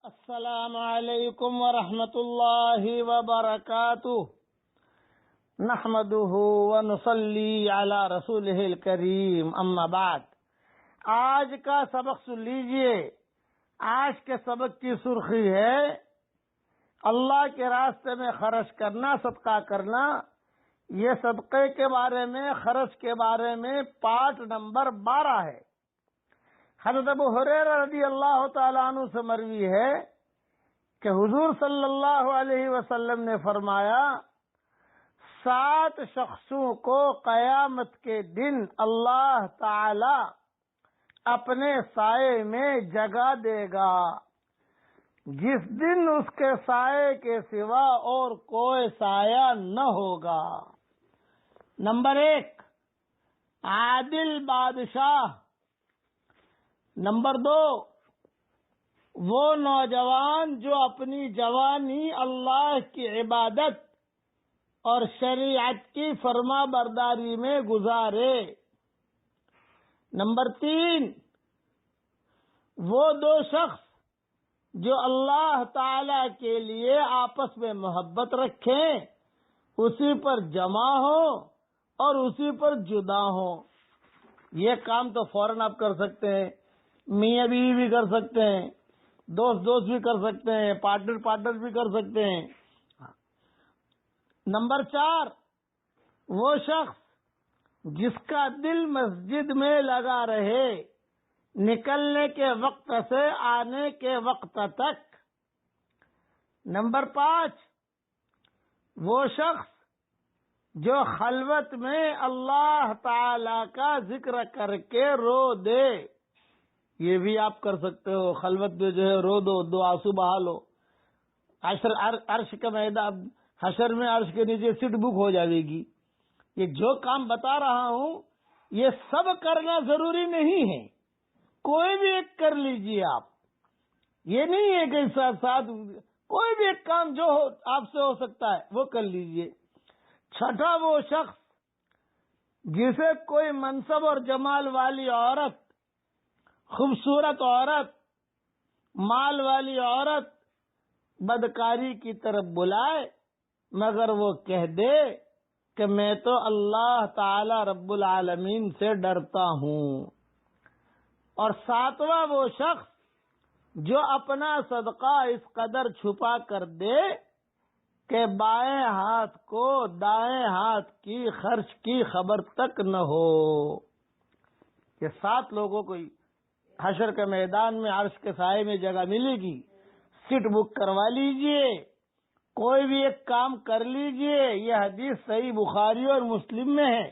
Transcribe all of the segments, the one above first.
السلام علیکم ورحمۃ اللہ وبرکاتہ نحمده ونصلی علی رسولہ الکریم اما بعد۔ آج کا سبق سن لیجئے۔ آج کے سبق کی سرخی ہے اللہ کے راستے میں خرچ کرنا، صدقہ کرنا۔ یہ صدقے کے بارے میں، خرچ کے بارے میں پارٹ نمبر 12 ہے۔ حضرت ابو ہریرہ رضی اللہ تعالیٰ عنہ سے مروی ہے کہ حضور صلی اللہ علیہ وسلم نے فرمایا، 7 شخصوں کو قیامت کے دن اللہ تعالی اپنے سائے میں جگہ دے گا، جس دن اس کے سائے کے سوا اور کوئی سایہ نہ ہوگا۔ نمبر 1، عادل بادشاہ۔ نمبر 2، وہ نوجوان جو اپنی جوانی اللہ کی عبادت اور شریعت کی فرما برداری میں گزارے۔ نمبر 3، وہ 2 شخص جو اللہ تعالی کے لیے آپس میں محبت رکھیں، اسی پر جمع ہوں اور اسی پر جدا ہوں۔ یہ کام تو فوراً آپ کر سکتے ہیں، میاں بیوی بھی کر سکتے ہیں، دوست بھی کر سکتے ہیں، پارٹنر بھی کر سکتے ہیں۔ نمبر 4، وہ شخص جس کا دل مسجد میں لگا رہے نکلنے کے وقت سے آنے کے وقت تک۔ نمبر 5، وہ شخص جو خلوت میں اللہ تعالی کا ذکر کر کے رو دے۔ یہ بھی آپ کر سکتے ہو، خلوت میں جو ہے رو دو آنسو بہا لو۔ عرش کا میدان، حشر میں عرش کے نیچے سیٹ بک ہو جائے گی۔ یہ جو کام بتا رہا ہوں یہ سب کرنا ضروری نہیں ہے، کوئی بھی ایک کر لیجئے آپ۔ یہ نہیں ہے کہ ساتھ کوئی بھی ایک کام جو آپ سے ہو سکتا ہے وہ کر لیجئے۔ چھٹا، وہ شخص جسے کوئی منصب اور جمال والی عورت، خوبصورت عورت، مال والی عورت بدکاری کی طرف بلائے مگر وہ کہہ دے کہ میں تو اللہ تعالی رب العالمین سے ڈرتا ہوں۔ اور 7واں، وہ شخص جو اپنا صدقہ اس قدر چھپا کر دے کہ بائیں ہاتھ کو دائیں ہاتھ کی خرچ کی خبر تک نہ ہو۔ یہ 7 لوگوں کو حشر کے میدان میں عرش کے سائے میں جگہ ملے گی۔ سیٹ بک کروا لیجئے، کوئی بھی ایک کام کر لیجئے۔ یہ حدیث صحیح بخاری اور مسلم میں ہے۔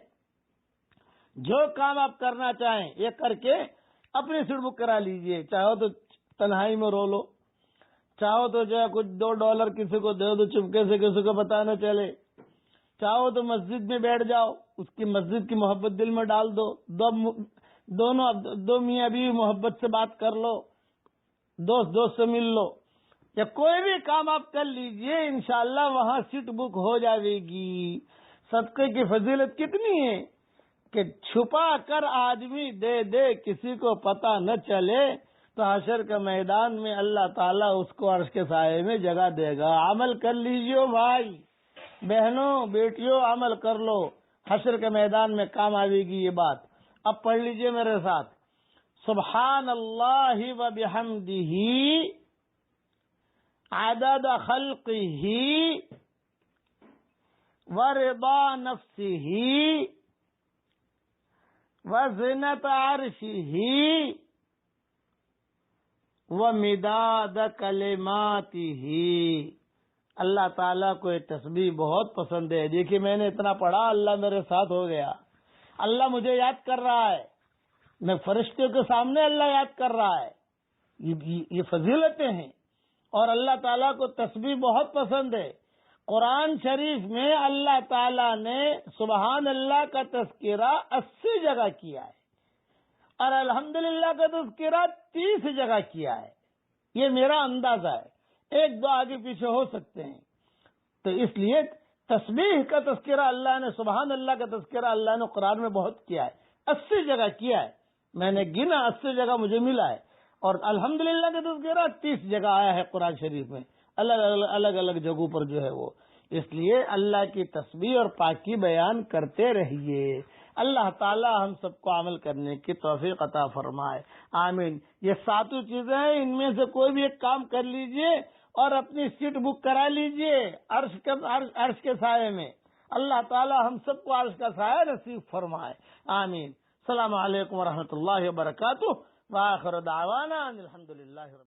جو کام آپ کرنا چاہیں یہ کر کے اپنی سیٹ بک کرا لیجئے۔ چاہو تو تنہائی میں رو لو، چاہو تو جو ہے کچھ $2 کسی کو دے دو چپکے سے، کسی کو پتہ نہ چلے، چاہو تو مسجد میں بیٹھ جاؤ، اس کی مسجد کی محبت دل میں ڈال دو، دو میاں بیوی محبت سے بات کر لو، دوست سے مل لو، یا کوئی بھی کام آپ کر لیجئے، انشاءاللہ وہاں سیٹ بک ہو جائے گی۔ صدقے کی فضیلت کتنی ہے کہ چھپا کر آدمی دے کسی کو پتہ نہ چلے تو حشر کے میدان میں اللہ تعالیٰ اس کو عرش کے سائے میں جگہ دے گا۔ عمل کر لیجئے بھائی بہنوں بیٹیوں، عمل کر لو، حشر کے میدان میں کام آئے گی یہ بات۔ اب پڑھ لیجئے میرے ساتھ، سبحان اللہ و بحمدہ عدد خلقہ ورضا نفسہ وزنت عرشہ ومداد کلماتہ۔ اللہ تعالیٰ کو یہ تسبیح بہت پسند ہے۔ دیکھیے میں نے اتنا پڑھا، اللہ میرے ساتھ ہو گیا، اللہ مجھے یاد کر رہا ہے، میں فرشتوں کے سامنے اللہ یاد کر رہا ہے۔ یہ فضیلتیں ہیں، اور اللہ تعالیٰ کو تسبیح بہت پسند ہے۔ قرآن شریف میں اللہ تعالیٰ نے سبحان اللہ کا تذکرہ 80 جگہ کیا ہے، اور الحمدللہ کا تذکرہ 30 جگہ کیا ہے۔ یہ میرا اندازہ ہے، 1-2 آگے پیچھے ہو سکتے ہیں۔ تو اس لیے تسبیح کا تذکرہ اللہ نے، سبحان اللہ کا تذکرہ اللہ نے قرآن میں بہت کیا ہے، 80 جگہ کیا ہے۔ میں نے گنا 80 جگہ مجھے ملا ہے۔ اور الحمدللہ کا تذکرہ 30 جگہ آیا ہے قرآن شریف میں، الگ الگ جگہوں پر جو ہے وہ. اس لیے اللہ کی تسبیح اور پاکی بیان کرتے رہیے. اللہ تعالی ہم سب کو عمل کرنے کی توفیق عطا فرمائے، آمین. یہ 7 چیزیں ہیں، ان میں سے کوئی بھی ایک کام کر لیجئے اور اپنی سیٹ بک کرا لیجئے عرش کے سائے میں. اللہ تعالی ہم سب کو عرش کا سایہ نصیب فرمائے، آمین. السلام علیکم ورحمۃ اللہ وبرکاتہ. وآخر دعوانا ان الحمدللہ.